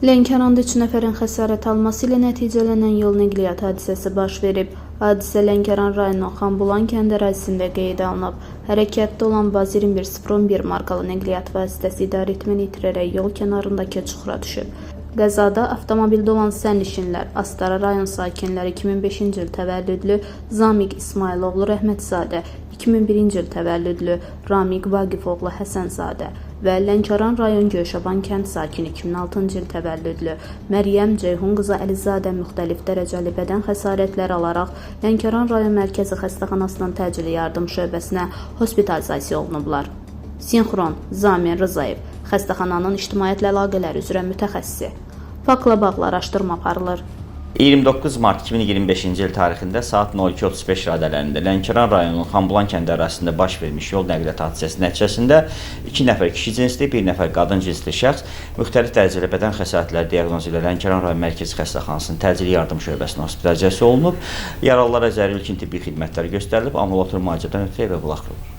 Lənkəranda 3 nəfərin xəsarət alması ilə nəticələnən yol nəqliyyat hadisəsi baş verib. Hadisə Lənkəran rayonunun Xanbulan kənd ərazisində qeydə alınıb. Hərəkətdə olan Vaz 2101 markalı nəqliyyat vasitəsi idarəetməni itirərək yol kənarındakı çuxura düşüb. Qəzada avtomobildə olan sərnişinlər Astara rayon sakinləri 2005-ci il təvəllüdlü Zamiq İsmayıloğlu Rəhmətzadə, 2001-ci il təvəllüdlü Ramiq Vaqifoğlu Həsənzadə və Lənkəran rayon Göyşaban kənd sakini 2006-cı il təvəllüdlü Məryəm Ceyhun qızı Əlizadə müxtəlif dərəcəli bədən xəsarətləri alaraq Lənkəran rayon mərkəzi xəstəxanasının təcili yardım şöbəsinə hospitalizasiya olunublar. Sinxron Zamin Rızayev, xəstəxananın ictimaiyyətlə əlaqələr üzrə mütəxəssisi. Faktla bağlı araşdırma aparılır. 29 mart 2025-ci il tarixində saat 02:35 radələrində Lənkəran rayonunun Xanbulan kəndi ərazisində baş vermiş yol nəqliyyat hadisəsi nəticəsində 2 nəfər kişi cinsli, 1 nəfər qadın cinsli şəxs müxtəlif dərəcəli bədən xəsarətləri diaqnozu ilə Lənkəran rayon mərkəzi xəstəxanasının təcili yardım şöbəsinə hospitalizasiya olunub. Yaralılara zəruri ilkin tibbi xidmətlər göstərilib, ambulator müalicədən ötürü evə buraxılıb.